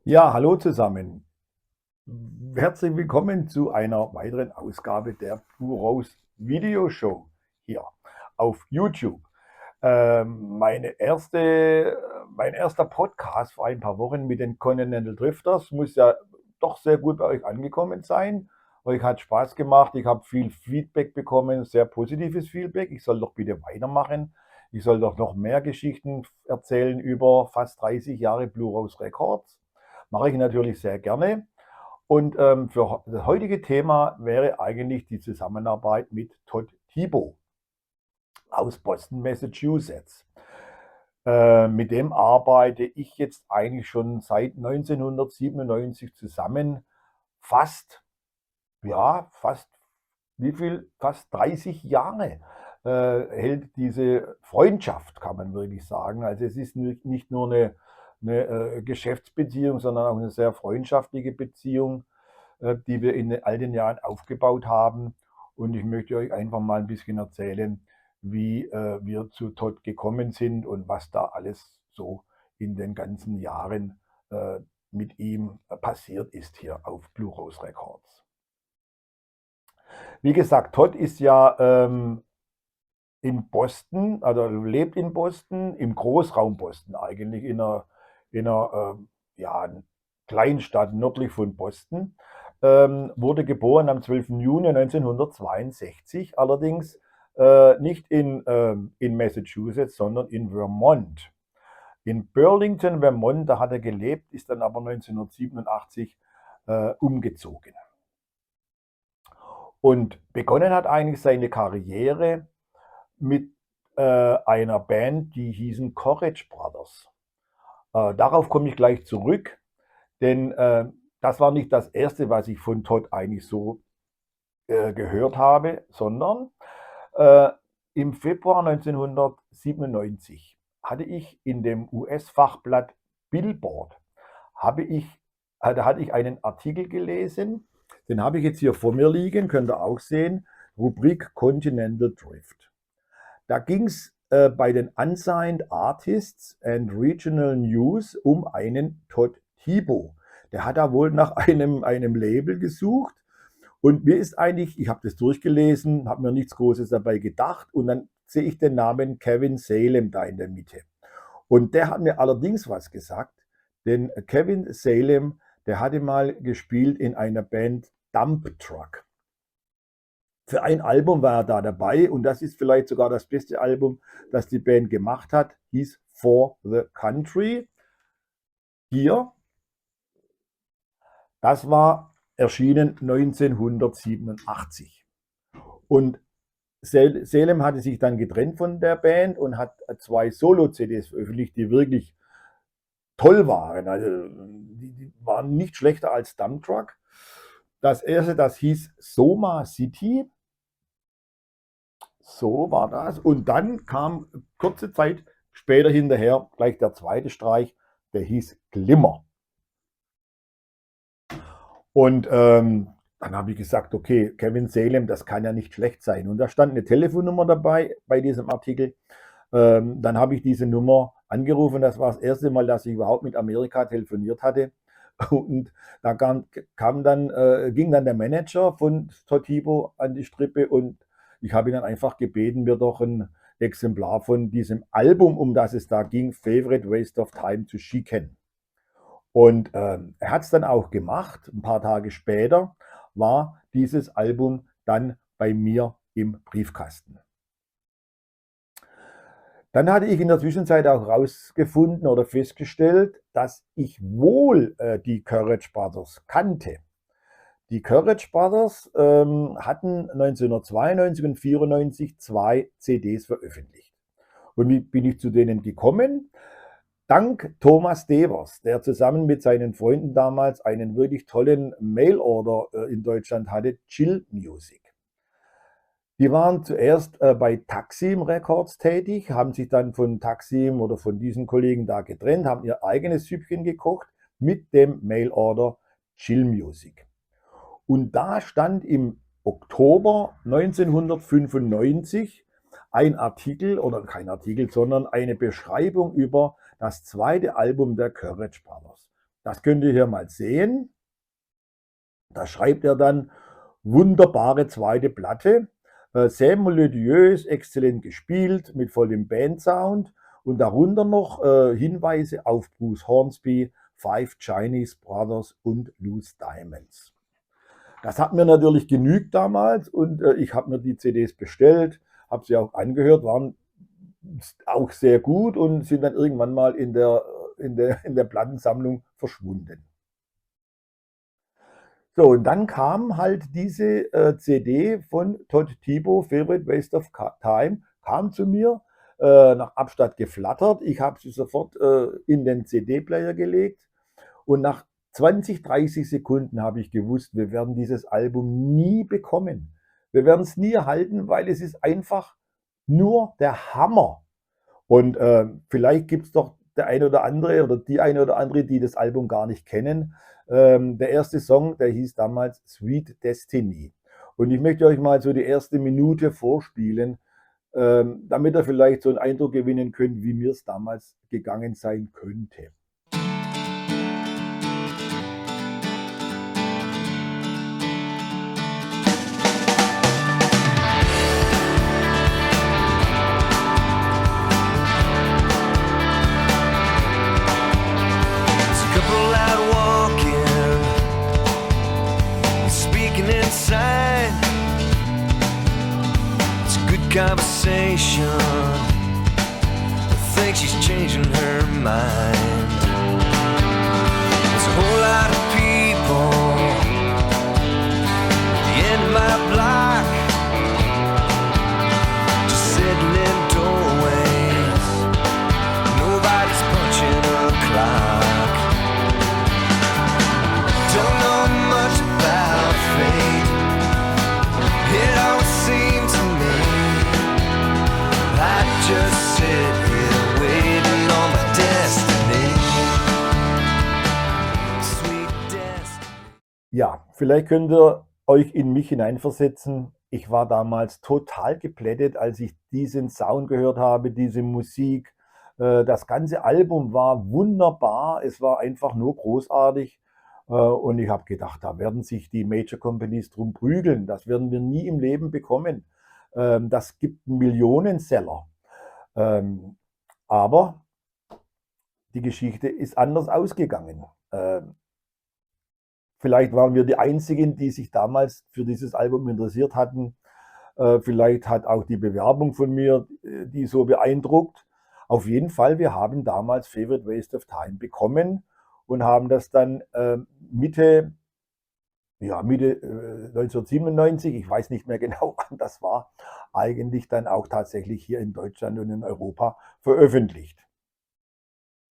Ja, hallo zusammen. Herzlich willkommen zu einer weiteren Ausgabe der Blue Rose Video Show hier auf YouTube. Mein erster Podcast vor ein paar Wochen mit den Continental Drifters muss ja doch sehr gut bei euch angekommen sein. Euch hat Spaß gemacht, ich habe viel Feedback bekommen, sehr positives Feedback. Ich soll doch bitte weitermachen. Ich soll doch noch mehr Geschichten erzählen über fast 30 Jahre Blue Rose Records. Mache ich natürlich sehr gerne. Und für das heutige Thema wäre eigentlich die Zusammenarbeit mit Todd Thibault aus Boston, Massachusetts. Mit dem arbeite ich jetzt eigentlich schon seit 1997 zusammen. Fast, fast, wie viel? Fast 30 Jahre hält diese Freundschaft, kann man wirklich sagen. Also es ist nicht nur eine Geschäftsbeziehung, sondern auch eine sehr freundschaftliche Beziehung, die wir in all den Jahren aufgebaut haben. Und ich möchte euch einfach mal ein bisschen erzählen, wie wir zu Todd gekommen sind und was da alles so in den ganzen Jahren mit ihm passiert ist hier auf Blue Rose Records. Wie gesagt, Todd ist ja in Boston, also lebt in Boston, im Großraum Boston eigentlich, in einer ja, Kleinstadt nördlich von Boston. Wurde geboren am 12. Juni 1962, allerdings nicht in Massachusetts, sondern in Vermont. In Burlington, Vermont, da hat er gelebt, ist dann aber 1987 umgezogen. Und begonnen hat eigentlich seine Karriere mit einer Band, die hießen Courage Brothers. Darauf komme ich gleich zurück, denn das war nicht das erste, was ich von Todd eigentlich so gehört habe, sondern äh, im Februar 1997 hatte ich in dem US-Fachblatt Billboard, hatte ich einen Artikel gelesen, den habe ich jetzt hier vor mir liegen, könnt ihr auch sehen, Rubrik Continental Drift. Da ging es bei den Unsigned Artists and Regional News um einen Todd Thibault. Der hat da wohl nach einem Label gesucht. Und mir ist eigentlich, ich habe das durchgelesen, habe mir nichts Großes dabei gedacht und dann sehe ich den Namen Kevin Salem da in der Mitte. Und der hat mir allerdings was gesagt, denn Kevin Salem, der hatte mal gespielt in einer Band Dump Truck. Für ein Album war er da dabei und das ist vielleicht sogar das beste Album, das die Band gemacht hat, hieß For the Country. Hier, das war erschienen 1987. Und Salem hatte sich dann getrennt von der Band und hat zwei Solo-CDs veröffentlicht, die wirklich toll waren. Also die waren nicht schlechter als Dump Truck. Das erste, das hieß Soma City. So war das. Und dann kam kurze Zeit später hinterher gleich der zweite Streich, der hieß Glimmer. Und dann habe ich gesagt, okay, Kevin Salem, das kann ja nicht schlecht sein. Und da stand eine Telefonnummer dabei bei diesem Artikel. Dann habe ich diese Nummer angerufen. Das war das erste Mal, dass ich überhaupt mit Amerika telefoniert hatte. Und da ging dann der Manager von Totibo an die Strippe und ich habe ihn dann einfach gebeten, mir doch ein Exemplar von diesem Album, um das es da ging, Favorite Waste of Time, zu schicken. Und er hat es dann auch gemacht. Ein paar Tage später war dieses Album dann bei mir im Briefkasten. Dann hatte ich in der Zwischenzeit auch herausgefunden oder festgestellt, dass ich wohl die Courage Brothers kannte. Die Courage Brothers hatten 1992 und 1994 zwei CDs veröffentlicht. Und wie bin ich zu denen gekommen? Dank Thomas Devers, der zusammen mit seinen Freunden damals einen wirklich tollen Mailorder in Deutschland hatte, Chill Music. Die waren zuerst bei Taksim Records tätig, haben sich dann von Taksim oder von diesen Kollegen da getrennt, haben ihr eigenes Süppchen gekocht mit dem Mailorder Chill Music. Und da stand im Oktober 1995 ein Artikel, oder kein Artikel, sondern eine Beschreibung über das zweite Album der Courage Brothers. Das könnt ihr hier mal sehen. Da schreibt er dann: wunderbare zweite Platte, sehr melodiös, exzellent gespielt, mit vollem Bandsound und darunter noch Hinweise auf Bruce Hornsby, Five Chinese Brothers und Loose Diamonds. Das hat mir natürlich genügt damals und ich habe mir die CDs bestellt, habe sie auch angehört, waren auch sehr gut und sind dann irgendwann mal in der Plattensammlung verschwunden. So, und dann kam halt diese CD von Todd Thibaut, Favorite Waste of Time, kam zu mir, nach Abstatt geflattert. Ich habe sie sofort in den CD-Player gelegt und nach 20, 30 Sekunden habe ich gewusst, wir werden dieses Album nie bekommen. Wir werden es nie erhalten, weil es ist einfach nur der Hammer. Und vielleicht gibt es doch der eine oder andere oder die eine oder andere, die das Album gar nicht kennen. Der erste Song, der hieß damals Sweet Destiny. Und ich möchte euch mal so die erste Minute vorspielen, damit ihr vielleicht so einen Eindruck gewinnen könnt, wie mir es damals gegangen sein könnte. It's a couple out walking, speaking inside. It's a good conversation. I think she's changing her mind. There's a whole lot of people at the end of my block, just sitting in doorways. Nobody's punching a clock. Don't know much about fate. It always seemed to me I just sit here waiting on my destiny. Sweet destiny. Ja, vielleicht könnt ihr euch in mich hineinversetzen. Ich war damals total geplättet, als ich diesen Sound gehört habe, diese Musik. Das ganze Album war wunderbar. Es war einfach nur großartig. Und ich habe gedacht, da werden sich die Major Companies drum prügeln. Das werden wir nie im Leben bekommen. Das gibt einen Millionenseller. Aber die Geschichte ist anders ausgegangen. Vielleicht waren wir die Einzigen, die sich damals für dieses Album interessiert hatten. Vielleicht hat auch die Bewerbung von mir die so beeindruckt. Auf jeden Fall, wir haben damals Favorite Waste of Time bekommen und haben das dann Mitte 1997, ich weiß nicht mehr genau, wann das war, eigentlich dann auch tatsächlich hier in Deutschland und in Europa veröffentlicht.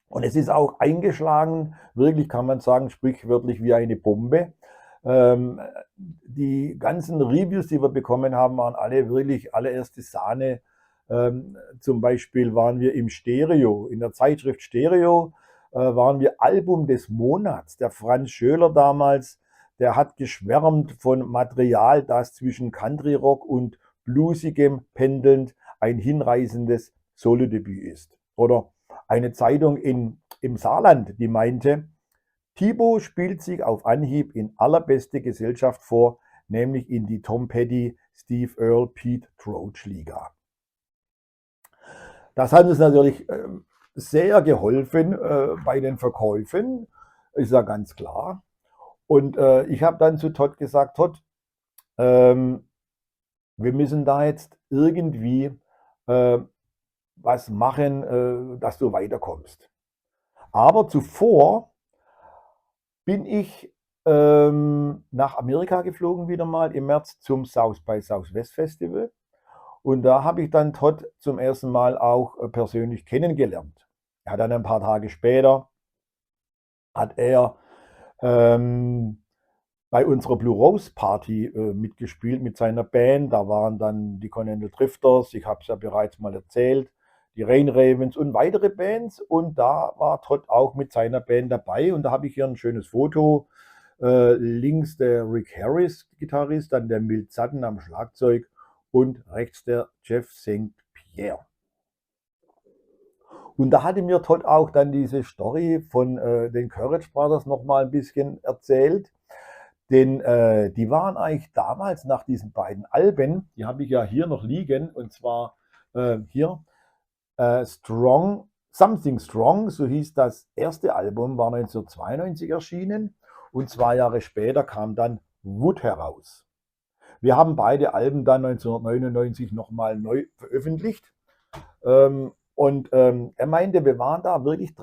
Und es ist auch eingeschlagen, wirklich kann man sagen, sprichwörtlich wie eine Bombe. Die ganzen Reviews, die wir bekommen haben, waren alle wirklich allererste Sahne. Zum Beispiel waren wir im Stereo, in der Zeitschrift Stereo, waren wir Album des Monats. Der Franz Schöler damals, der hat geschwärmt von Material, das zwischen Country Rock und Bluesigem pendelnd ein hinreißendes Solodebüt ist. Oder eine Zeitung im Saarland, die meinte, Thibaut spielt sich auf Anhieb in allerbeste Gesellschaft vor, nämlich in die Tom Petty, Steve Earle, Pete Roach Liga. Das hat uns natürlich sehr geholfen bei den Verkäufen, ist ja ganz klar. Und ich habe dann zu Todd gesagt, Todd, wir müssen da jetzt irgendwie was machen, dass du weiterkommst. Aber zuvor bin ich nach Amerika geflogen wieder mal im März zum South by Southwest Festival. Und da habe ich dann Todd zum ersten Mal auch persönlich kennengelernt. Ja, dann ein paar Tage später hat er bei unserer Blue Rose Party mitgespielt mit seiner Band. Da waren dann die Continental Drifters, ich habe es ja bereits mal erzählt, die Rain Ravens und weitere Bands. Und da war Todd auch mit seiner Band dabei. Und da habe ich hier ein schönes Foto. Links der Rick Harris, Gitarrist, dann der Milt Sutton am Schlagzeug und rechts der Jeff St. Pierre. Und da hatte mir Todd auch dann diese Story von den Courage Brothers nochmal ein bisschen erzählt. Denn die waren eigentlich damals nach diesen beiden Alben, die habe ich ja hier noch liegen, und zwar hier, Strong, Something Strong, so hieß das erste Album, war 1992 erschienen, und 2 Jahre später kam dann Wood heraus. Wir haben beide Alben dann 1999 nochmal neu veröffentlicht. Er meinte, wir waren da wirklich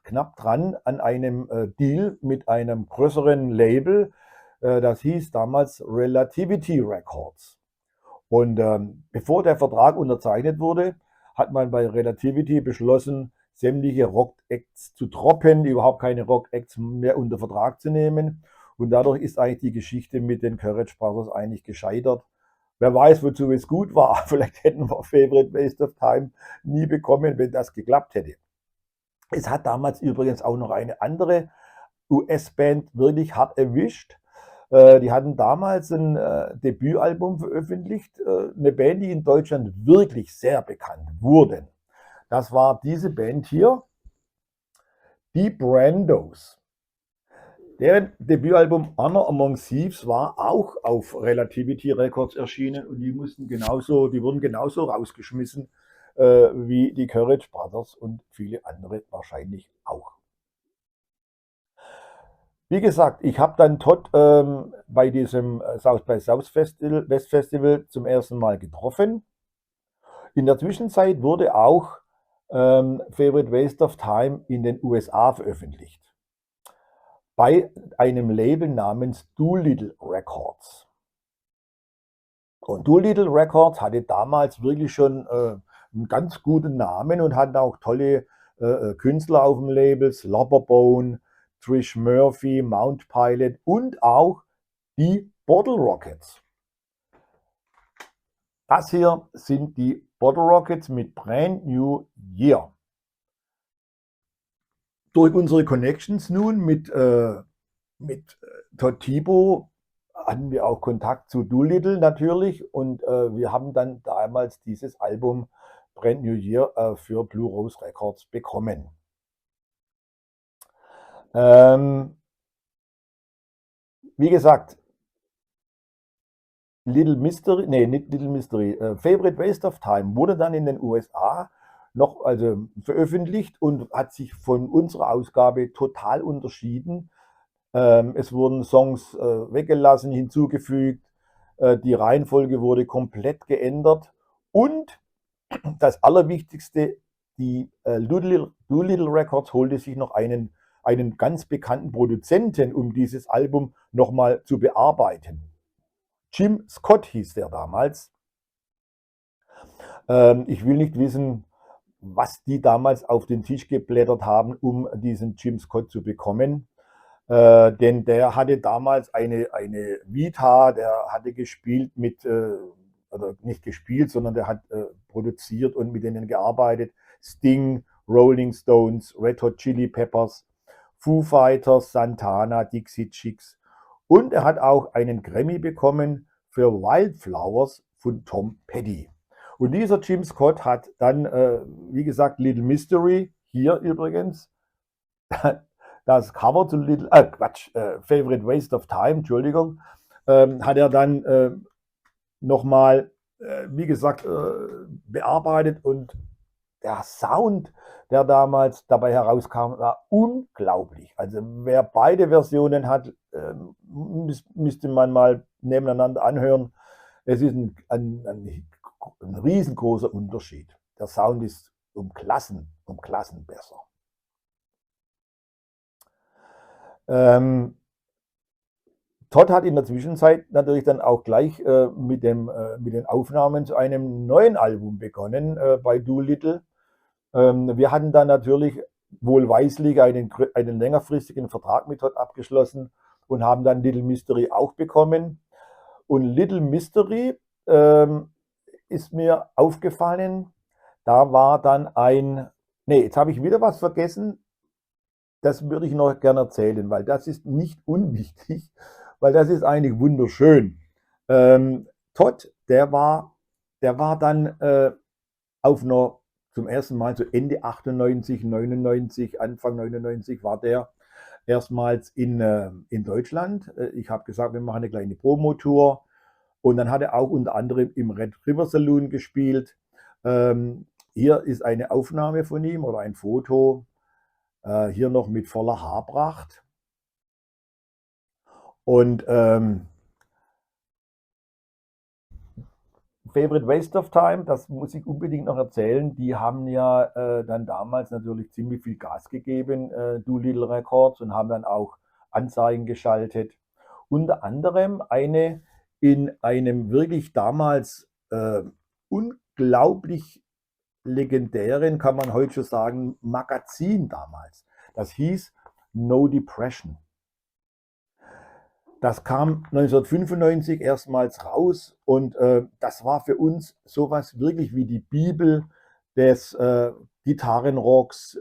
knapp dran an einem Deal mit einem größeren Label. Das hieß damals Relativity Records. Und bevor der Vertrag unterzeichnet wurde, hat man bei Relativity beschlossen, sämtliche Rock-Acts zu droppen, überhaupt keine Rock-Acts mehr unter Vertrag zu nehmen. Und dadurch ist eigentlich die Geschichte mit den Courage Brothers eigentlich gescheitert. Wer weiß, wozu es gut war. Vielleicht hätten wir Favorite Waste of Time nie bekommen, wenn das geklappt hätte. Es hat damals übrigens auch noch eine andere US-Band wirklich hart erwischt. Die hatten damals ein Debütalbum veröffentlicht, eine Band, die in Deutschland wirklich sehr bekannt wurde. Das war diese Band hier, die Brandos. Deren Debütalbum Honor Among Thieves war auch auf Relativity Records erschienen, und die wurden genauso rausgeschmissen wie die Courage Brothers und viele andere wahrscheinlich auch. Wie gesagt, ich habe dann Todd bei diesem South by Southwest Festival zum ersten Mal getroffen. In der Zwischenzeit wurde auch Favorite Waste of Time in den USA veröffentlicht. Bei einem Label namens Doolittle Records. Und Doolittle Records hatte damals wirklich schon einen ganz guten Namen und hatten auch tolle Künstler auf dem Label, Slobberbone, Trish Murphy, Mount Pilot und auch die Bottle Rockets. Das hier sind die Bottle Rockets mit Brand New Year. Durch unsere Connections nun mit Todd Thibault hatten wir auch Kontakt zu Doolittle natürlich, und wir haben dann damals dieses Album Brand New Year für Blue Rose Records bekommen. Wie gesagt, Favorite Waste of Time wurde dann in den USA noch veröffentlicht und hat sich von unserer Ausgabe total unterschieden. Es wurden Songs weggelassen, hinzugefügt, die Reihenfolge wurde komplett geändert, und das Allerwichtigste, die Doolittle Records holte sich noch einen ganz bekannten Produzenten, um dieses Album nochmal zu bearbeiten. Jim Scott hieß der damals. Ich will nicht wissen, was die damals auf den Tisch geblättert haben, um diesen Jim Scott zu bekommen. Denn der hatte damals eine Vita, der hatte gespielt oder nicht gespielt, sondern der hat produziert und mit denen gearbeitet. Sting, Rolling Stones, Red Hot Chili Peppers, Foo Fighters, Santana, Dixie Chicks, und er hat auch einen Grammy bekommen für Wildflowers von Tom Petty. Und dieser Jim Scott hat dann, wie gesagt, Little Mystery, hier übrigens, das Cover zu Favorite Waste of Time, Entschuldigung, hat er dann nochmal, wie gesagt, bearbeitet, und der Sound, der damals dabei herauskam, war unglaublich. Also wer beide Versionen hat, müsste man mal nebeneinander anhören. Es ist ein riesengroßer Unterschied. Der Sound ist um Klassen besser. Todd hat in der Zwischenzeit natürlich dann auch gleich mit den Aufnahmen zu einem neuen Album begonnen bei Doolittle. Wir hatten dann natürlich wohlweislich einen längerfristigen Vertrag mit Todd abgeschlossen und haben dann Little Mystery auch bekommen. Und Little Mystery ist mir aufgefallen, da war dann jetzt habe ich wieder was vergessen. Das würde ich noch gerne erzählen, weil das ist nicht unwichtig, weil das ist eigentlich wunderschön. Todd, der war dann auf einer zum ersten Mal so Ende 98, 99, Anfang 99 war der erstmals in Deutschland. Ich habe gesagt, wir machen eine kleine Promotour. Und dann hat er auch unter anderem im Red River Saloon gespielt. Hier ist eine Aufnahme von ihm oder ein Foto. Hier noch mit voller Haarpracht. Und Favorite Waste of Time, das muss ich unbedingt noch erzählen, die haben ja dann damals natürlich ziemlich viel Gas gegeben, Doolittle Records, und haben dann auch Anzeigen geschaltet. Unter anderem eine in einem wirklich damals unglaublich legendären, kann man heute schon sagen, Magazin damals. Das hieß No Depression. Das kam 1995 erstmals raus und das war für uns sowas wirklich wie die Bibel des Gitarrenrocks,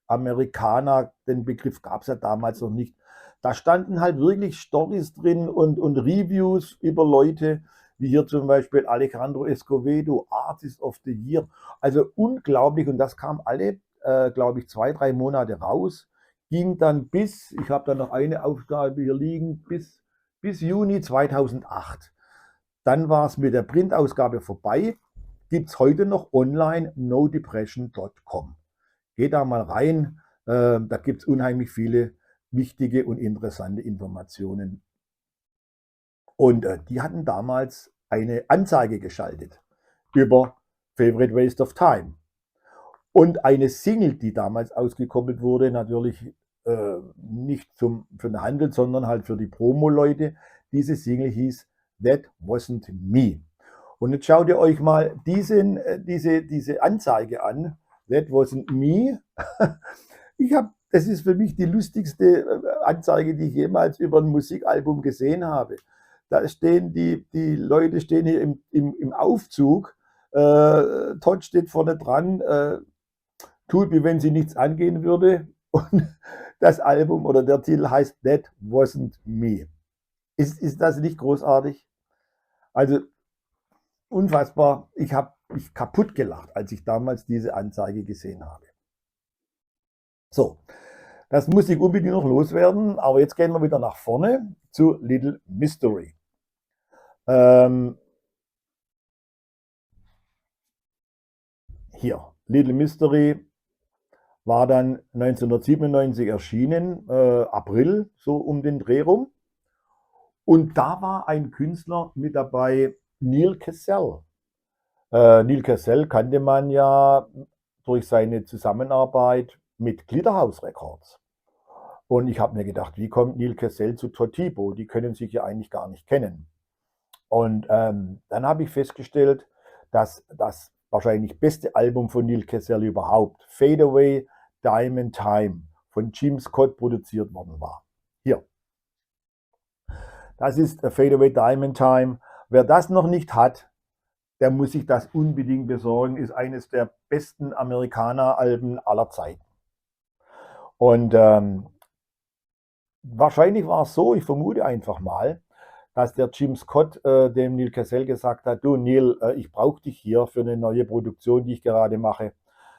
Amerikaner, den Begriff gab es ja damals noch nicht. Da standen halt wirklich Storys drin und Reviews über Leute, wie hier zum Beispiel Alejandro Escovedo, Artist of the Year. Also unglaublich, und das kam alle, glaube ich, 2, 3 Monate raus. Ging dann bis, ich habe da noch eine Aufgabe hier liegen, bis Juni 2008. Dann war es mit der Printausgabe vorbei. Gibt es heute noch online, nodepression.com. Geht da mal rein, da gibt es unheimlich viele wichtige und interessante Informationen. Und die hatten damals eine Anzeige geschaltet über Favorite Waste of Time. Und eine Single, die damals ausgekoppelt wurde, natürlich nicht für den Handel, sondern halt für die Promo-Leute. Diese Single hieß That Wasn't Me. Und jetzt schaut ihr euch mal diese Anzeige an. That Wasn't Me. Das ist für mich die lustigste Anzeige, die ich jemals über ein Musikalbum gesehen habe. Da stehen die Leute stehen hier im Aufzug. Todd steht vorne dran, tut, wie wenn sie nichts angehen würde. Und das Album oder der Titel heißt That Wasn't Me. Ist das nicht großartig? Also unfassbar. Ich habe mich kaputt gelacht, als ich damals diese Anzeige gesehen habe. So, das muss ich unbedingt noch loswerden, aber jetzt gehen wir wieder nach vorne zu Little Mystery. Hier, Little Mystery war dann 1997 erschienen, April, so um den Dreh rum. Und da war ein Künstler mit dabei, Neal Cassell. Neal Cassell kannte man ja durch seine Zusammenarbeit mit Glitterhouse Records. Und ich habe mir gedacht, wie kommt Neal Cassell zu Todd Thibault? Die können sich ja eigentlich gar nicht kennen. Und dann habe ich festgestellt, dass das wahrscheinlich beste Album von Neal Cassell überhaupt, Fade Away, Diamond Time, von Jim Scott produziert worden war. Hier. Das ist Fade Away, Diamond Time. Wer das noch nicht hat, der muss sich das unbedingt besorgen. Ist eines der besten Amerikaner-Alben aller Zeiten. Und wahrscheinlich war es so, ich vermute einfach mal, dass der Jim Scott dem Neal Cassell gesagt hat, du Neal, ich brauche dich hier für eine neue Produktion, die ich gerade mache.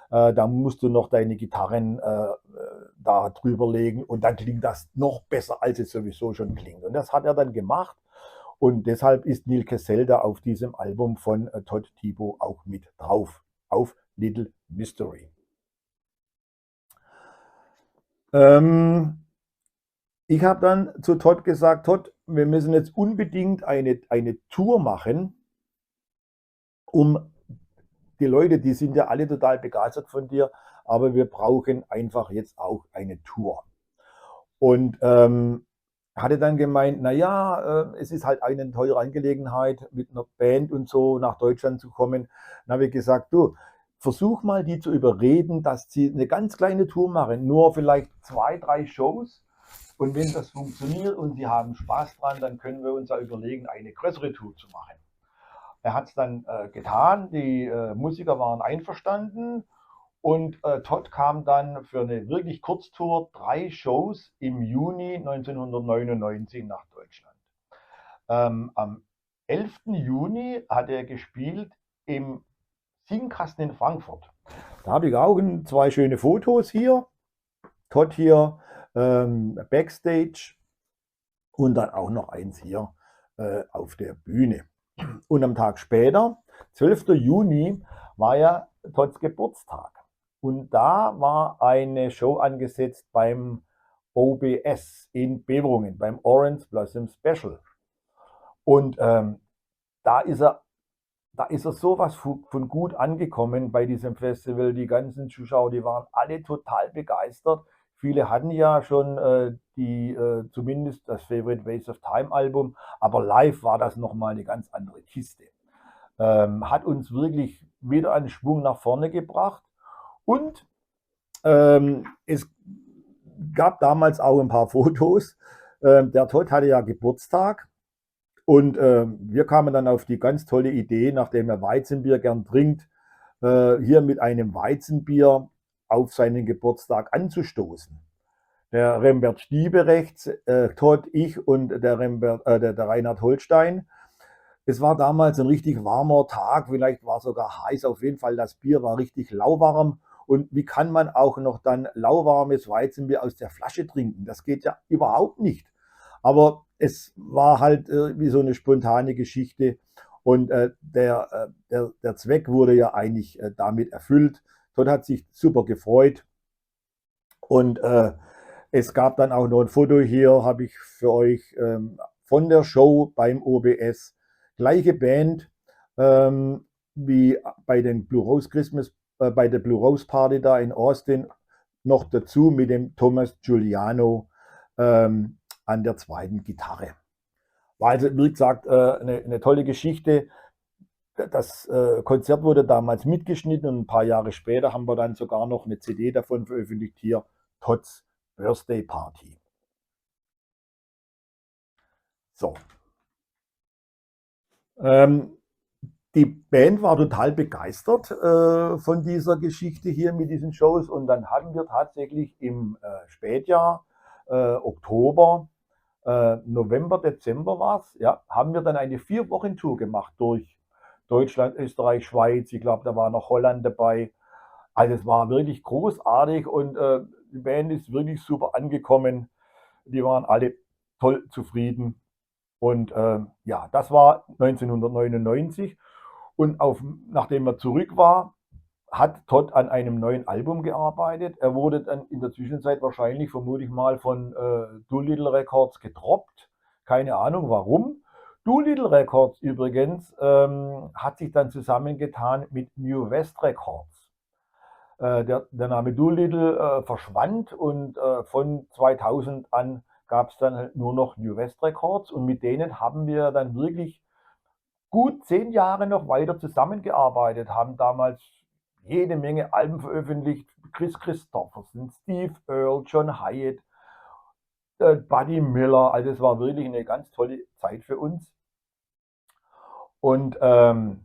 Da musst du noch deine Gitarren da drüber legen und dann klingt das noch besser, als es sowieso schon klingt. Und das hat er dann gemacht und deshalb ist Neal Cassell da auf diesem Album von Todd Thibault auch mit drauf, auf Little Mystery. Ich habe dann zu Todd gesagt, Todd, wir müssen jetzt unbedingt eine Tour machen, um die Leute, die sind ja alle total begeistert von dir, aber wir brauchen einfach jetzt auch eine Tour. Und hatte dann gemeint, naja, es ist halt eine teure Angelegenheit, mit einer Band und so nach Deutschland zu kommen. Dann habe ich gesagt, du, versuch mal die zu überreden, dass sie eine ganz kleine Tour machen, nur vielleicht 2, 3 Shows. Und wenn das funktioniert und sie haben Spaß dran, dann können wir uns ja überlegen, eine größere Tour zu machen. Er hat es dann getan, die Musiker waren einverstanden und Todd kam dann für eine wirklich Kurztour, 3 Shows im Juni 1999 nach Deutschland. Am 11. Juni hat er gespielt im Singkasten in Frankfurt. Da habe ich auch zwei schöne Fotos hier. Todd hier Backstage und dann auch noch eins hier auf der Bühne. Und am Tag später, 12. Juni, war ja Todds Geburtstag. Und da war eine Show angesetzt beim OBS in Beveringen, beim Orange Blossom Special. Und da ist er da ist er sowas von gut angekommen bei diesem Festival. Die ganzen Zuschauer, die waren alle total begeistert. Viele hatten ja schon zumindest das Favorite Ways of Time Album, aber live war das nochmal eine ganz andere Kiste. Hat uns wirklich wieder einen Schwung nach vorne gebracht. Und es gab damals auch ein paar Fotos. Der Todd hatte ja Geburtstag. Und wir kamen dann auf die ganz tolle Idee, nachdem er Weizenbier gern trinkt, hier mit einem Weizenbier auf seinen Geburtstag anzustoßen. Der Rembert Stiebe rechts, Todd, ich und der Reinhard Holstein. Es war damals ein richtig warmer Tag, vielleicht war es sogar heiß, auf jeden Fall das Bier war richtig lauwarm. Und wie kann man auch noch dann lauwarmes Weizenbier aus der Flasche trinken? Das geht ja überhaupt nicht. Aber es war halt wie so eine spontane Geschichte und der Zweck wurde ja eigentlich damit erfüllt. Todd hat sich super gefreut und es gab dann auch noch ein Foto hier, habe ich für euch von der Show beim OBS. Gleiche Band wie bei den Blue Rose Christmas, bei der Blue Rose Party da in Austin, noch dazu mit dem Thomas Giuliano an der zweiten Gitarre. War also, wie gesagt, eine tolle Geschichte. Das Konzert wurde damals mitgeschnitten und ein paar Jahre später haben wir dann sogar noch eine CD davon veröffentlicht, hier Todds Birthday Party. So. Die Band war total begeistert von dieser Geschichte hier mit diesen Shows und dann hatten wir tatsächlich im Spätjahr, Oktober, November, Dezember war es, ja, haben wir dann eine 4-Wochen-Tour gemacht durch Deutschland, Österreich, Schweiz. Ich glaube, da war noch Holland dabei. Also es war wirklich großartig und die Band ist wirklich super angekommen. Die waren alle toll zufrieden. Und ja, das war 1999. Und nachdem er zurück war, hat Todd an einem neuen Album gearbeitet. Er wurde dann in der Zwischenzeit wahrscheinlich, vermute ich mal, von Doolittle Records gedroppt. Keine Ahnung warum. Doolittle Records übrigens hat sich dann zusammengetan mit New West Records. Der Name Doolittle verschwand und von 2000 an gab es dann halt nur noch New West Records und mit denen haben wir dann wirklich gut 10 Jahre noch weiter zusammengearbeitet, haben damals jede Menge Alben veröffentlicht. Chris Christopherson, Steve Earle, John Hyatt, Buddy Miller. Also es war wirklich eine ganz tolle Zeit für uns. Und dann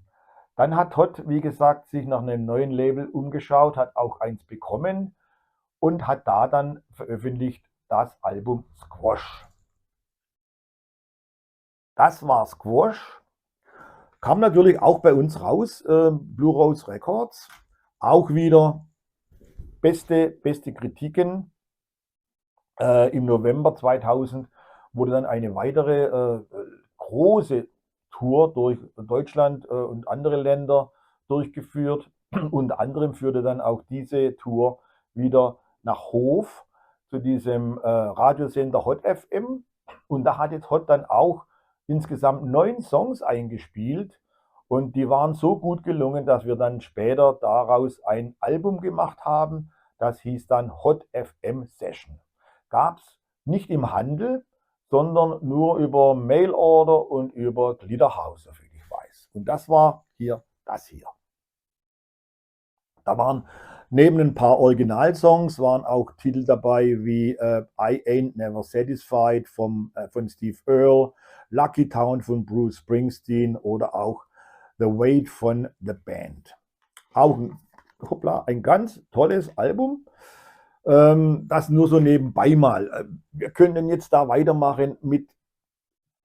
hat Todd, wie gesagt, sich nach einem neuen Label umgeschaut, hat auch eins bekommen und hat da dann veröffentlicht das Album Squash. Das war Squash. Kam natürlich auch bei uns raus, Blue Rose Records. Auch wieder beste Kritiken. Im November 2000 wurde dann eine weitere große Tour durch Deutschland und andere Länder durchgeführt. Unter anderem führte dann auch diese Tour wieder nach Hof zu diesem Radiosender Hot FM. Und da hat jetzt Hot dann auch insgesamt 9 Songs eingespielt. Und die waren so gut gelungen, dass wir dann später daraus ein Album gemacht haben. Das hieß dann Hot FM Session. Gab es nicht im Handel, sondern nur über Mailorder und über Glitterhouse, soviel ich weiß. Und das war hier das hier. Da waren neben ein paar Originalsongs waren auch Titel dabei wie I Ain't Never Satisfied von Steve Earle, Lucky Town von Bruce Springsteen oder auch The Weight von The Band. Auch ein ganz tolles Album. Das nur so nebenbei mal. Wir können jetzt da weitermachen mit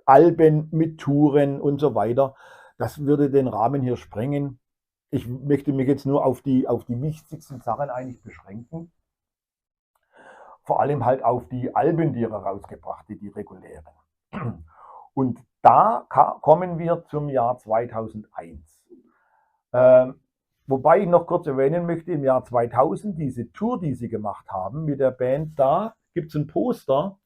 Alben, mit Touren und so weiter. Das würde den Rahmen hier sprengen. ich möchte mich jetzt nur auf die wichtigsten Sachen eigentlich beschränken. Vor allem halt auf die Alben, die er rausgebracht hat, die regulären. Und da kommen wir zum Jahr 2001. Wobei ich noch kurz erwähnen möchte, im Jahr 2000, diese Tour, die sie gemacht haben mit der Band, da gibt es ein Poster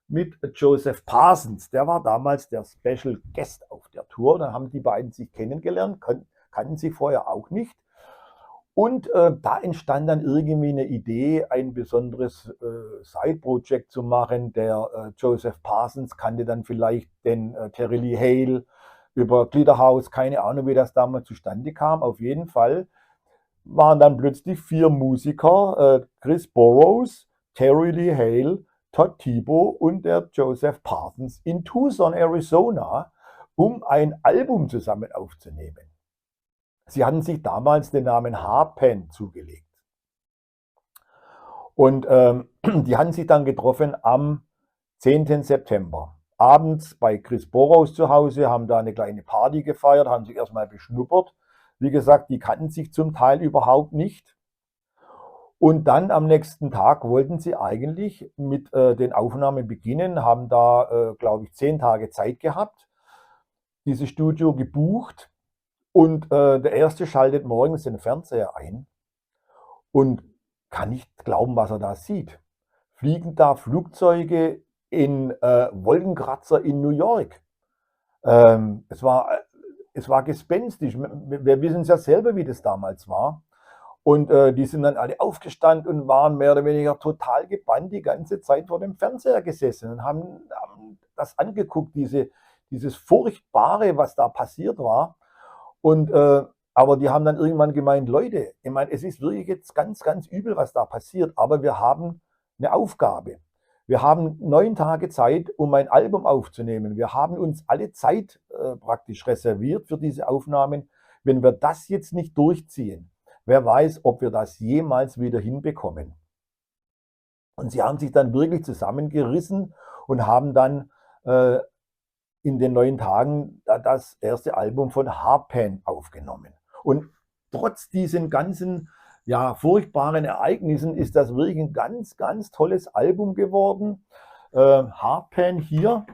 mit Joseph Parsons. Der war damals der Special Guest auf der Tour. Dann haben die beiden sich kennengelernt, kannten sie vorher auch nicht. Und da entstand dann irgendwie eine Idee, ein besonderes Side-Project zu machen. Der Joseph Parsons kannte dann vielleicht den Terry Lee Hale über Glitterhouse, keine Ahnung, wie das damals zustande kam. Auf jeden Fall waren dann plötzlich 4 Musiker, Chris Burroughs, Terry Lee Hale, Todd Thibault und der Joseph Parsons in Tucson, Arizona, um ein Album zusammen aufzunehmen. Sie hatten sich damals den Namen Harpan zugelegt. Und die hatten sich dann getroffen am 10. September. Abends bei Chris Burroughs zu Hause, haben da eine kleine Party gefeiert, haben sich erstmal beschnuppert. Wie gesagt, die kannten sich zum Teil überhaupt nicht. Und dann am nächsten Tag wollten sie eigentlich mit den Aufnahmen beginnen, haben da, glaube ich, 10 Tage Zeit gehabt, dieses Studio gebucht. Und der Erste schaltet morgens den Fernseher ein und kann nicht glauben, was er da sieht. Fliegen da Flugzeuge in Wolkenkratzer in New York. Es war gespenstisch. Wir wissen es ja selber, wie das damals war. Und die sind dann alle aufgestanden und waren mehr oder weniger total gebannt die ganze Zeit vor dem Fernseher gesessen und haben das angeguckt, dieses Furchtbare, was da passiert war. Und aber die haben dann irgendwann gemeint, Leute, ich meine, es ist wirklich jetzt ganz, ganz übel, was da passiert, aber wir haben eine Aufgabe. Wir haben 9 Tage Zeit, um ein Album aufzunehmen. Wir haben uns alle Zeit praktisch reserviert für diese Aufnahmen. Wenn wir das jetzt nicht durchziehen, wer weiß, ob wir das jemals wieder hinbekommen. Und sie haben sich dann wirklich zusammengerissen und haben dann in den 9 Tagen das erste Album von Harpan aufgenommen. Und trotz diesen ganzen furchtbaren Ereignissen ist das wirklich ein ganz, ganz tolles Album geworden. Harpan hier,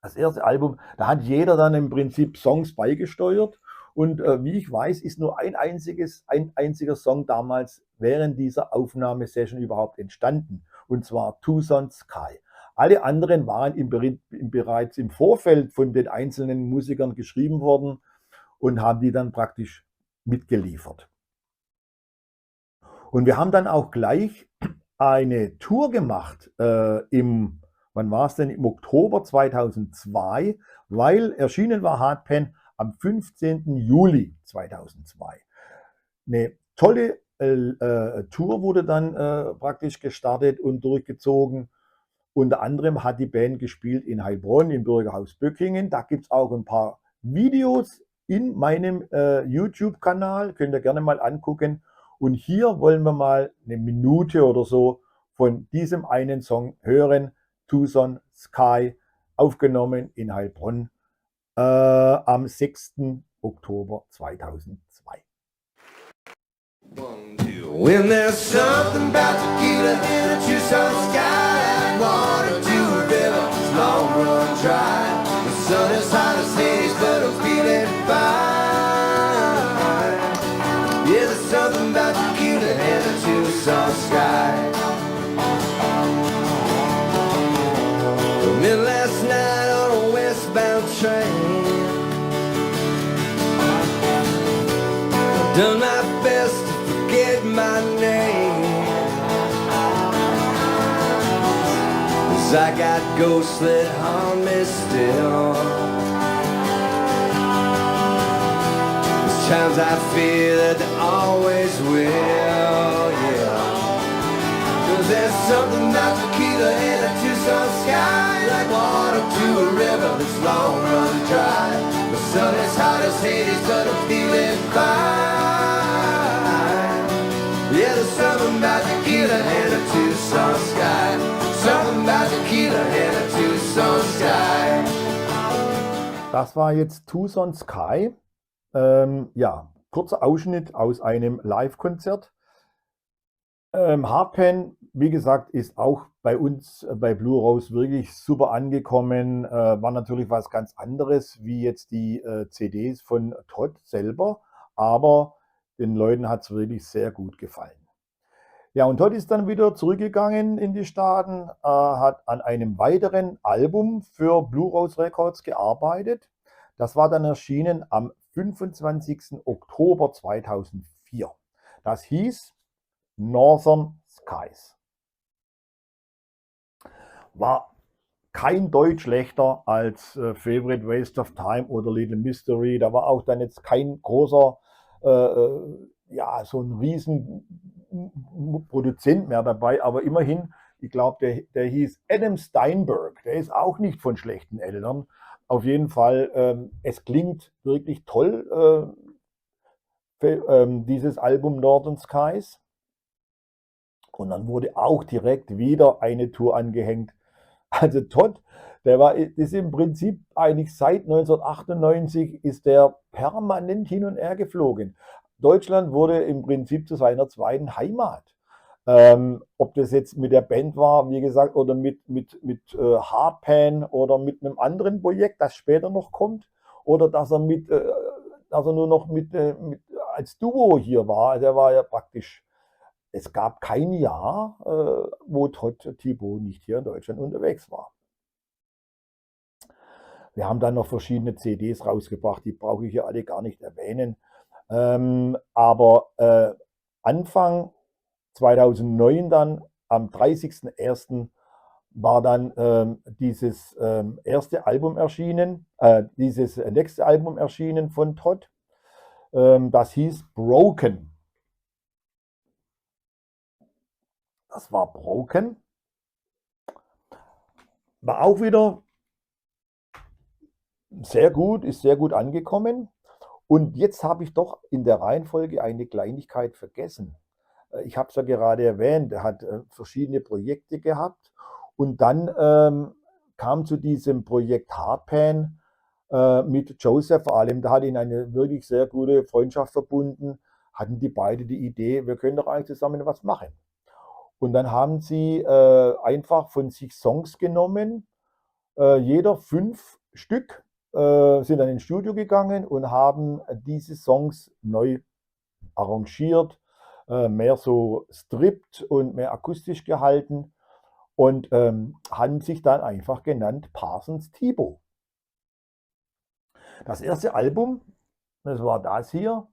das erste Album, da hat jeder dann im Prinzip Songs beigesteuert. Und wie ich weiß, ist nur ein einziger Song damals während dieser Aufnahmesession überhaupt entstanden. Und zwar Tucson Sky. Alle anderen waren bereits im Vorfeld von den einzelnen Musikern geschrieben worden und haben die dann praktisch mitgeliefert. Und wir haben dann auch gleich eine Tour gemacht wann war es denn? Im Oktober 2002, weil erschienen war Harpan am 15. Juli 2002. Eine tolle Tour wurde dann praktisch gestartet und durchgezogen. Unter anderem hat die Band gespielt in Heilbronn im Bürgerhaus Böckingen. Da gibt es auch ein paar Videos in meinem YouTube-Kanal. Könnt ihr gerne mal angucken. Und hier wollen wir mal eine Minute oder so von diesem einen Song hören. Tucson Sky, aufgenommen in Heilbronn am 6. Oktober 2002. When there's something about tequila in a Tucson sky, water to a river, long run dry. The sun is hot as Hades, but I'm feeling fine. Yeah, there's something about tequila in a Tucson sky. Met last night on a westbound train. I've done my best to forget my name, 'cause I got ghosts that haunt me still. There's times I feel that they always will, yeah. 'Cause there's something about tequila in a Tucson sky, like water to a river that's long run dry. The sun is hot as Hades, but I'm feeling fine. Yeah, there's something about tequila in a Tucson sky. Something about tequila in a Tucson sky. Das war jetzt Tucson Sky Ja, kurzer Ausschnitt aus einem Live-Konzert. Hardpan, wie gesagt, ist auch bei uns bei Blue Rose wirklich super angekommen. War natürlich was ganz anderes wie jetzt die CDs von Todd selber, aber den Leuten hat es wirklich sehr gut gefallen. Ja, und Todd ist dann wieder zurückgegangen in die Staaten, hat an einem weiteren Album für Blue Rose Records gearbeitet. Das war dann erschienen am 25. Oktober 2004. Das hieß Northern Skies. War kein Deutsch schlechter als Favorite Waste of Time oder Little Mystery. Da war auch dann jetzt kein großer, ja, so ein riesen Produzent mehr dabei, aber immerhin, ich glaube, der hieß Adam Steinberg. Der ist auch nicht von schlechten Eltern. Auf jeden Fall, es klingt wirklich toll, dieses Album Northern Skies. Und dann wurde auch direkt wieder eine Tour angehängt. Also Todd, ist im Prinzip eigentlich seit 1998 ist der permanent hin und her geflogen. Deutschland wurde im Prinzip zu seiner zweiten Heimat. Ob das jetzt mit der Band war, wie gesagt, oder mit Hardpan oder mit einem anderen Projekt, das später noch kommt, oder dass er nur noch als Duo hier war. Der war ja praktisch, es gab kein Jahr, wo Todd Thibaut nicht hier in Deutschland unterwegs war. Wir haben dann noch verschiedene CDs rausgebracht, die brauche ich hier alle gar nicht erwähnen. Aber Anfang 2009 dann, am 30.01. war dann dieses erste Album erschienen, dieses nächste Album erschienen von Todd. Das hieß Broken. Das war Broken. War auch wieder sehr gut, ist sehr gut angekommen. Und jetzt habe ich doch in der Reihenfolge eine Kleinigkeit vergessen. Ich habe es ja gerade erwähnt, er hat verschiedene Projekte gehabt und dann kam zu diesem Projekt Hardpan mit Joseph vor allem, da hat ihn eine wirklich sehr gute Freundschaft verbunden, hatten die beide die Idee, wir können doch eigentlich zusammen was machen. Und dann haben sie einfach von sich Songs genommen, jeder 5 Stück, sind dann ins Studio gegangen und haben diese Songs neu arrangiert, mehr so stripped und mehr akustisch gehalten und haben sich dann einfach genannt Parsons Thibaut. Das erste Album, das war das hier,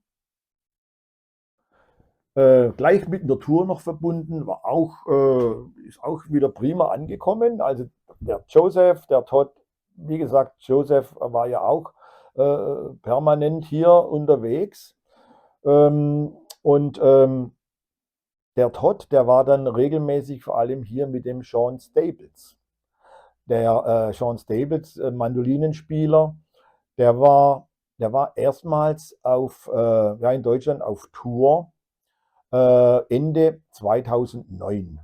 gleich mit einer Tour noch verbunden, ist auch wieder prima angekommen. Also der Joseph, der Todd, wie gesagt, Joseph war ja auch permanent hier unterwegs. Und der Todd, der war dann regelmäßig vor allem hier mit dem Sean Staples. Der Sean Staples, Mandolinenspieler, der war, der war erstmals ja, in Deutschland auf Tour Ende 2009.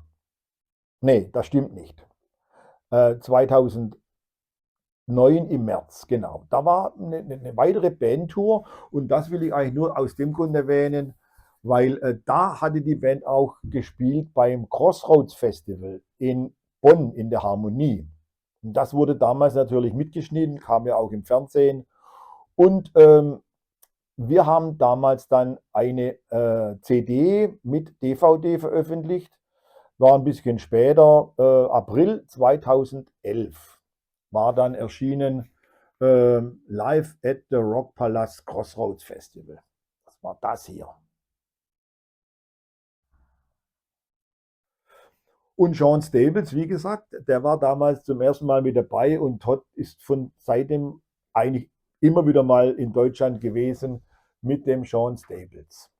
Nee, das stimmt nicht. 2009 im März, genau. Da war eine weitere Bandtour und das will ich eigentlich nur aus dem Grund erwähnen, weil da hatte die Band auch gespielt beim Crossroads Festival in Bonn in der Harmonie. Und das wurde damals natürlich mitgeschnitten, kam ja auch im Fernsehen. Und wir haben damals dann eine CD mit DVD veröffentlicht, war ein bisschen später, April 2011, war dann erschienen Live at the Rock Palace Crossroads Festival. Das war das hier. Und Sean Staples, wie gesagt, der war damals zum ersten Mal mit dabei und Todd ist von seitdem eigentlich immer wieder mal in Deutschland gewesen mit dem Sean Staples.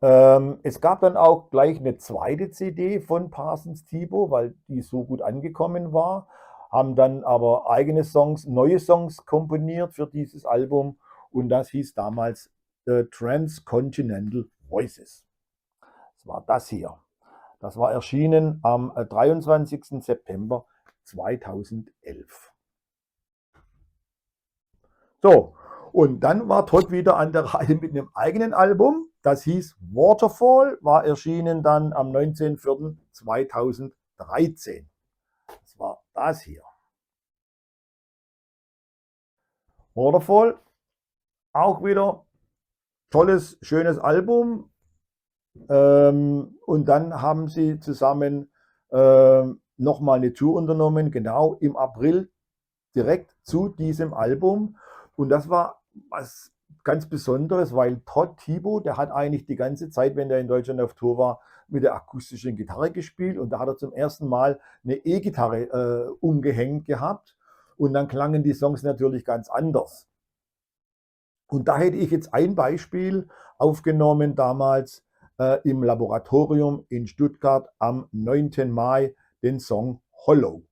Es gab dann auch gleich eine zweite CD von Parsons Thibaut, weil die so gut angekommen war, haben dann aber eigene Songs, neue Songs komponiert für dieses Album und das hieß damals Transcontinental Voices. Das war das hier. Das war erschienen am 23. September 2011. So, und dann war Todd wieder an der Reihe mit einem eigenen Album. Das hieß Waterfall, war erschienen dann am 19.04.2013. Das war das hier. Waterfall, auch wieder tolles, schönes Album. Und dann haben sie zusammen nochmal eine Tour unternommen, genau im April, direkt zu diesem Album. Und das war was ganz Besonderes, weil Todd Thibaut, der hat eigentlich die ganze Zeit, wenn er in Deutschland auf Tour war, mit der akustischen Gitarre gespielt. Und da hat er zum ersten Mal eine E-Gitarre umgehängt gehabt. Und dann klangen die Songs natürlich ganz anders. Und da hätte ich jetzt ein Beispiel aufgenommen damals im Laboratorium in Stuttgart am 9. Mai, den Song Hollow.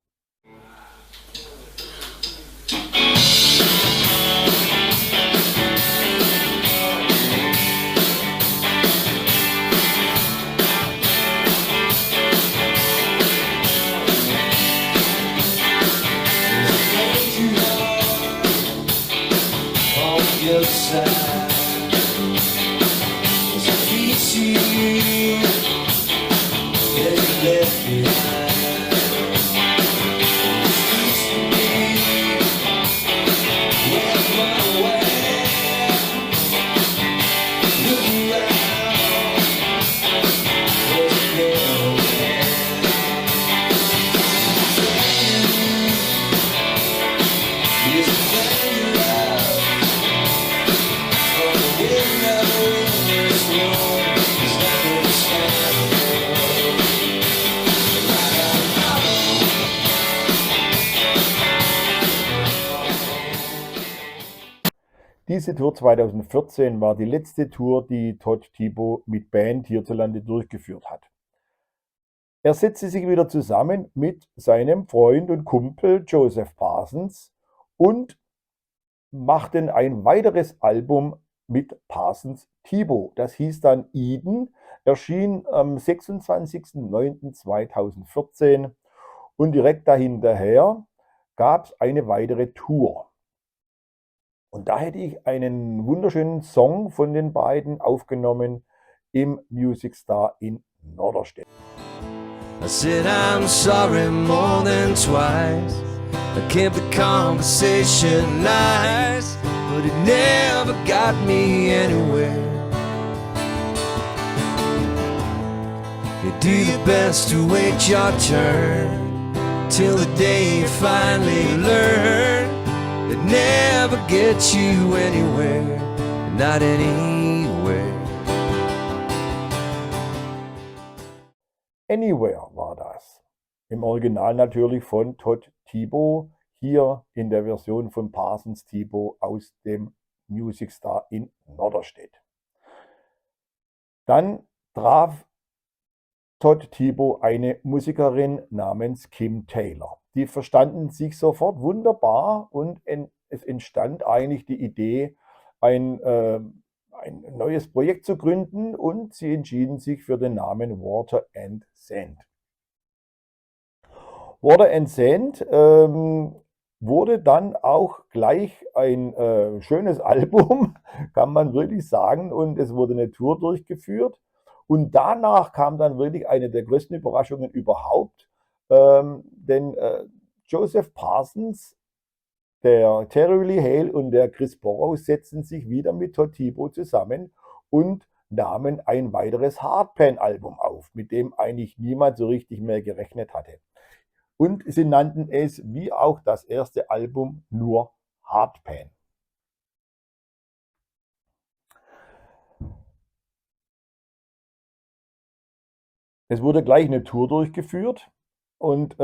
Diese Tour 2014 war die letzte Tour, die Todd Thibaut mit Band hierzulande durchgeführt hat. Er setzte sich wieder zusammen mit seinem Freund und Kumpel Joseph Parsons und machten ein weiteres Album mit Parsons Thibaut. Das hieß dann Eden, erschien am 26.09.2014 und direkt dahinterher gab es eine weitere Tour. Und da hätte ich einen wunderschönen Song von den beiden aufgenommen im Music Star in Norderstedt. I said I'm sorry more than twice. I kept the conversation nice, but it never got me anywhere. You do your best to wait your turn till the day you finally learn. It never gets you anywhere, not anywhere. Anywhere war das. Im Original natürlich von Todd Thibaut, hier in der Version von Parsons Thibaut aus dem Music Star in Norderstedt. Dann traf Todd Thibaut eine Musikerin namens Kim Taylor. Die verstanden sich sofort wunderbar und es entstand eigentlich die Idee, ein neues Projekt zu gründen und sie entschieden sich für den Namen Water and Sand. Water and Sand wurde dann auch gleich ein schönes Album, kann man wirklich sagen, und es wurde eine Tour durchgeführt. Und danach kam dann wirklich eine der größten Überraschungen überhaupt, denn Joseph Parsons, der Terry Lee Hale und der Chris Burrows setzten sich wieder mit Todd Thibaut zusammen und nahmen ein weiteres Hardpan-Album auf, mit dem eigentlich niemand so richtig mehr gerechnet hatte. Und sie nannten es, wie auch das erste Album, nur Hardpan. Es wurde gleich eine Tour durchgeführt und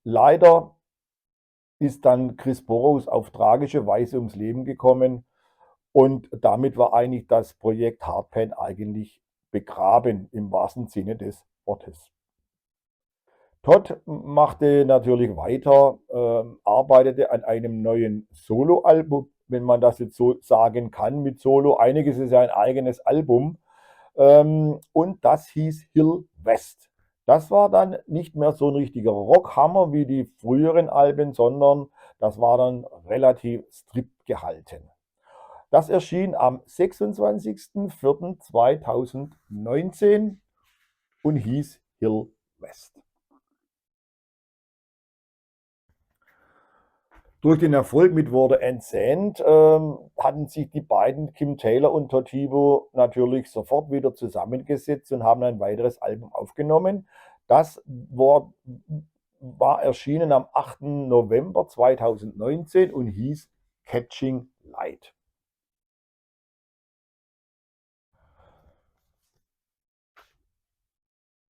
leider ist dann Chris Burrows auf tragische Weise ums Leben gekommen und damit war eigentlich das Projekt Hardpan eigentlich begraben im wahrsten Sinne des Wortes. Todd machte natürlich weiter, arbeitete an einem neuen Soloalbum, wenn man das jetzt so sagen kann, mit Solo. Einiges ist ja ein eigenes Album und das hieß Hill West. Das war dann nicht mehr so ein richtiger Rockhammer wie die früheren Alben, sondern das war dann relativ strikt gehalten. Das erschien am 26.04.2019 und hieß Hill West. Durch den Erfolg mit Water and Sand hatten sich die beiden, Kim Taylor und Todd Thibault, natürlich sofort wieder zusammengesetzt und haben ein weiteres Album aufgenommen. Das war erschienen am 8. November 2019 und hieß Catching Light.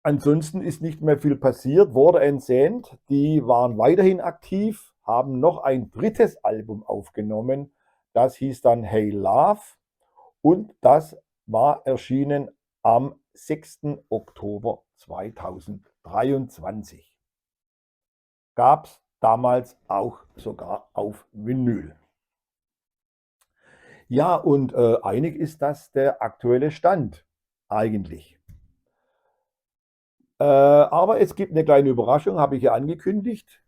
Ansonsten ist nicht mehr viel passiert. Water and Sand, die waren weiterhin aktiv, haben noch ein drittes Album aufgenommen. Das hieß dann Hey Love und das war erschienen am 6. Oktober 2023. Gab es damals auch sogar auf Vinyl. Ja, und einig ist das der aktuelle Stand eigentlich. Aber es gibt eine kleine Überraschung, habe ich ja angekündigt.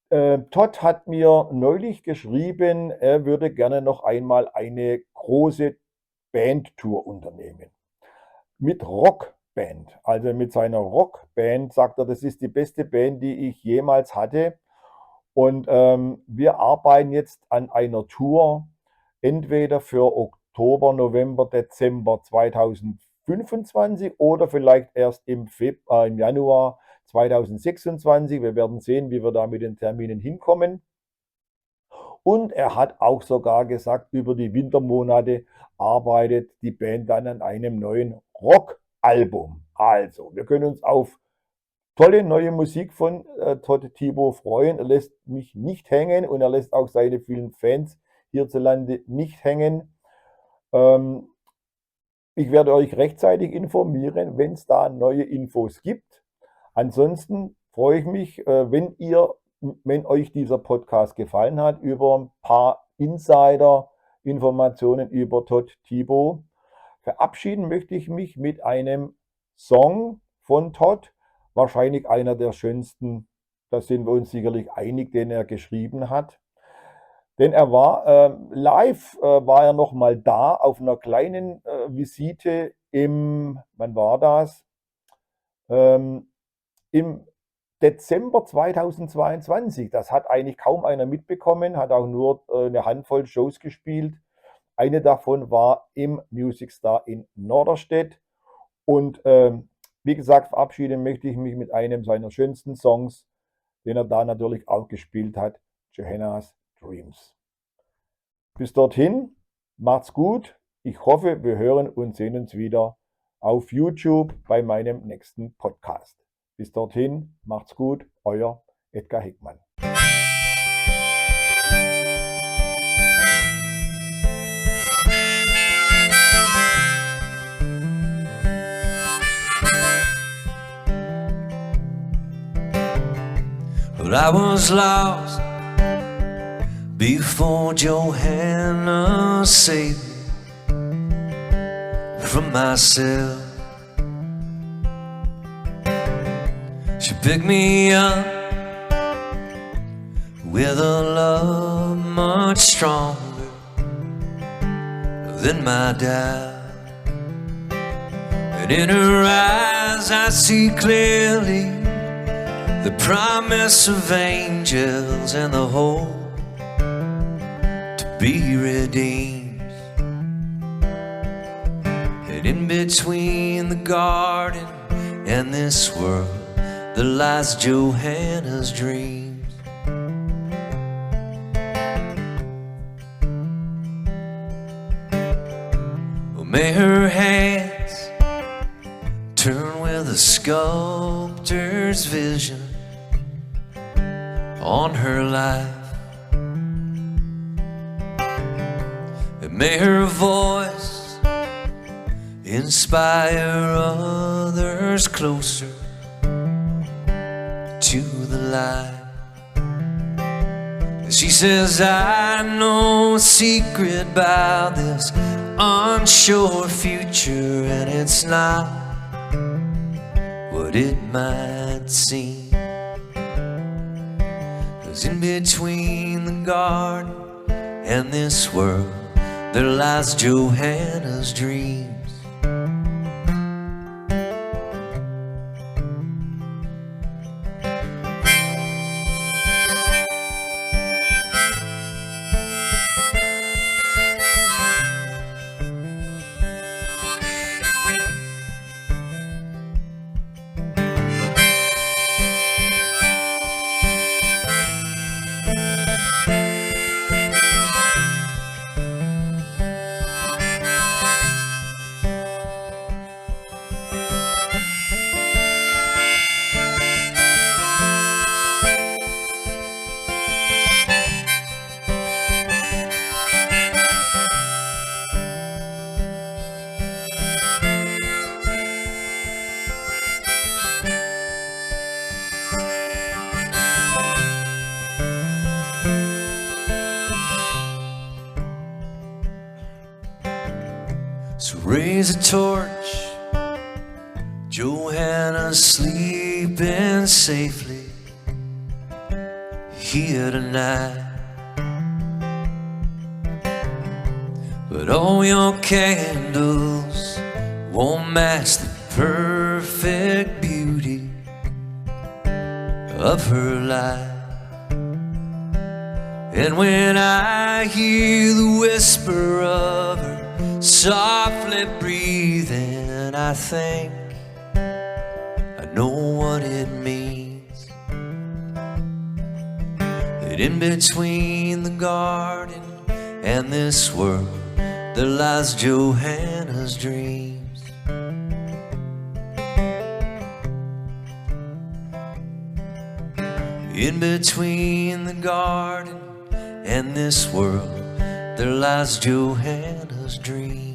Todd hat mir neulich geschrieben, er würde gerne noch einmal eine große Bandtour unternehmen. Mit Rockband, also mit seiner Rockband, sagt er, das ist die beste Band, die ich jemals hatte. Und wir arbeiten jetzt an einer Tour, entweder für Oktober, November, Dezember 2025 oder vielleicht erst im Januar 2026. Wir werden sehen, wie wir da mit den Terminen hinkommen. Und er hat auch sogar gesagt, über die Wintermonate arbeitet die Band dann an einem neuen Rockalbum. Also, wir können uns auf tolle neue Musik von Todd Thibault freuen. Er lässt mich nicht hängen und er lässt auch seine vielen Fans hierzulande nicht hängen. Ich werde euch rechtzeitig informieren, wenn es da neue Infos gibt. Ansonsten freue ich mich, wenn euch dieser Podcast gefallen hat, über ein paar Insider-Informationen über Todd Thibault. Verabschieden möchte ich mich mit einem Song von Todd, wahrscheinlich einer der schönsten, da sind wir uns sicherlich einig, den er geschrieben hat. Denn er war live, war er noch mal da auf einer kleinen Visite wann war das? Im Dezember 2022. Das hat eigentlich kaum einer mitbekommen, hat auch nur eine Handvoll Shows gespielt. Eine davon war im Music Star in Norderstedt. Und wie gesagt, verabschieden möchte ich mich mit einem seiner schönsten Songs, den er da natürlich auch gespielt hat, Johanna's Dreams. Bis dorthin, macht's gut. Ich hoffe, wir hören und sehen uns wieder auf YouTube bei meinem nächsten Podcast. Bis dorthin, macht's gut, euer Edgar Hickmann. But I was lost before Johanna saved me from myself. She picked me up with a love much stronger than my doubt. And in her eyes I see clearly the promise of angels and the hope to be redeemed. And in between the garden and this world, there lies Johanna's dreams. Well, may her hands turn with a sculptor's vision on her life, and may her voice inspire others closer to the light. She says, I know a secret about this unsure future, and it's not what it might seem. 'Cause in between the garden and this world, there lies Johanna's dreams. So raise a torch, Johanna's sleeping safely here tonight. But all your candles won't match the perfect beauty of her light. And when I hear the whisper of her softly breathing, I think I know what it means. That in between the garden and this world, there lies Johanna's dreams. In between the garden and this world, there lies Johanna's dreams.